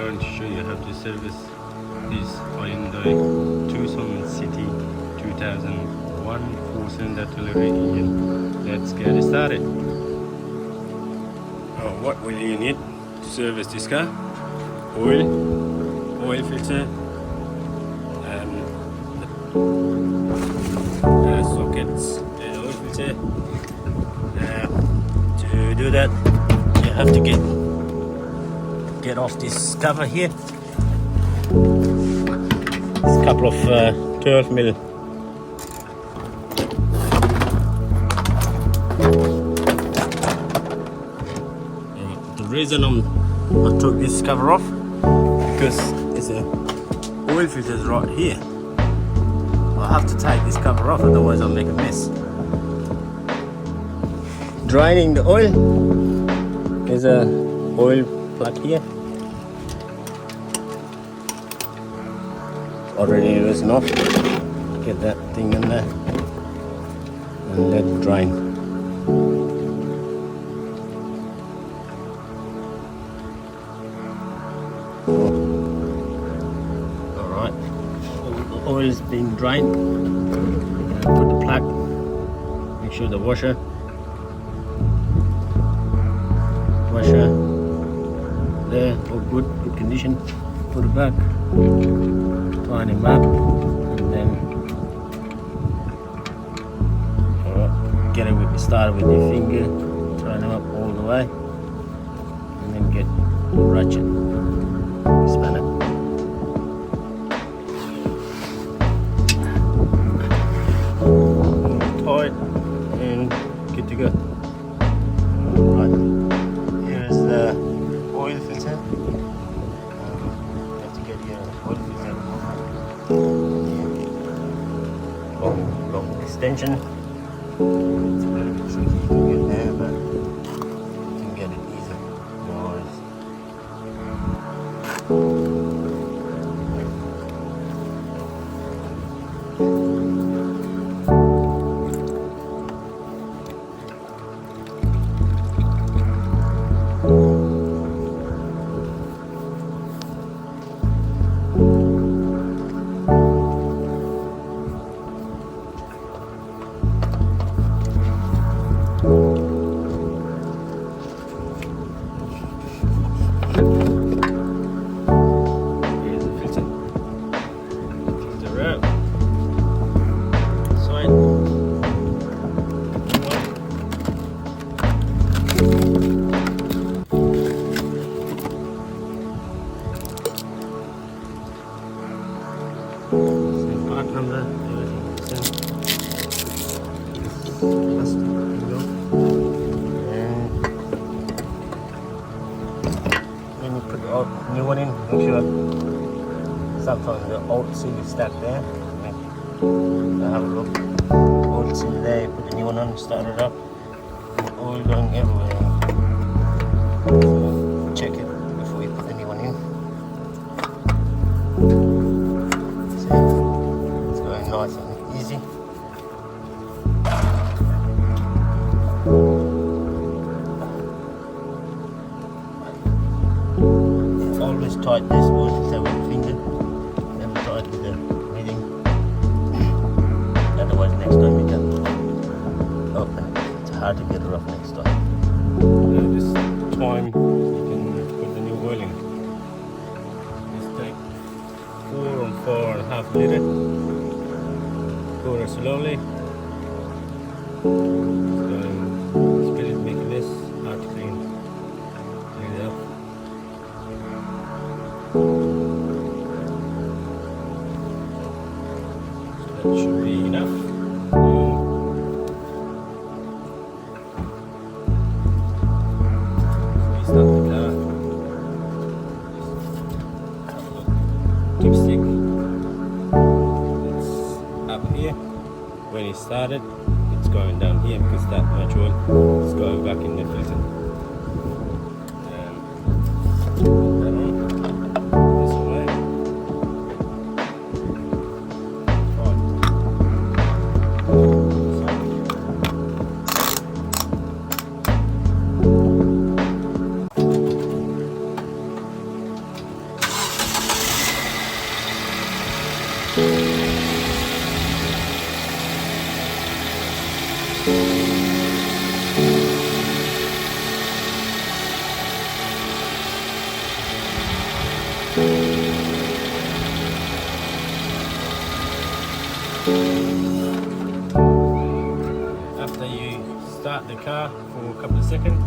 going to show you how to service this Hyundai Tucson City 2001 4-cylinder 2-liter engine. Let's get started. What will you need to service this car? Oil filter, sockets, oil filter. To do that, you have to get off this cover here. It's a couple of 12mm. The reason I took this cover off because it's a oil filter is right here. I have to take this cover off, otherwise I'll make a mess. Draining the oil. There's a oil plug here. It's already loosened off. Get that thing in there and let it drain. Alright, the oil is being drained. Put the plug, make sure the washer there, all good condition. Put it back, tighten him up, and then get it started with your finger, tighten him up all the way, and then get the ratchet, spin it. Tight and good to go. Right. Here's the oil filter. You have to get your oil filter. Long extension. It's a little bit tricky to get there, but you can get it easy. Number, when you put the new one in, make sure sometimes the old seal is stuck there. Have a look. Old seal there, put the new one on, start it up. Oil going everywhere. So check it before you put the new one in. Nice and easy. Always tight this oil filter with your finger, never tight with the reading. Otherwise next time you can open it. It's hard to get it off next time. This time you can put the new oil in. Just take 4 and 4.5 liter. Pour it slowly. Spill it, make a mess, hard to clean. Clean it up. So that should be enough. Restart the car. Dipstick. Up here. When it started, it's going down here because that much oil is going back in the filter. Put that on this way. After you start the car for a couple of seconds,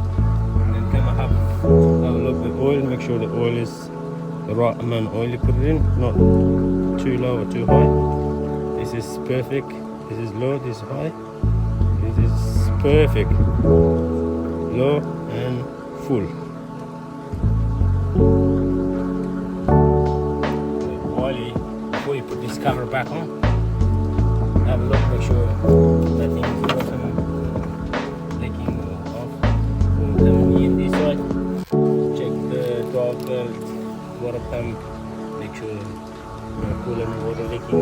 and then come and have a look at the oil, make sure the oil is the right amount of oil you put it in, not too low or too high. This is perfect, this is low, this is high, this is perfect, low and full. Oily, before you put this cover back on, have a look, make sure nothing is leaking off. Coming in this side, check the dog belt, water pump, make sure no coolant and water leaking.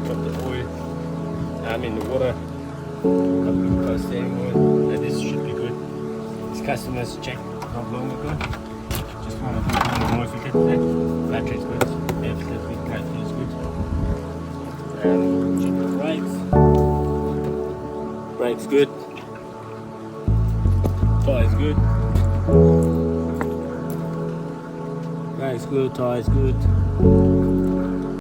Drop the oil, the water, up the steering wheel. Now this should be good. This customers checked not long ago. Just want to modify it today. Battery's good, everything's good, car feels good. Check the brakes. Brakes good. Tires good. Brakes good. Tires good.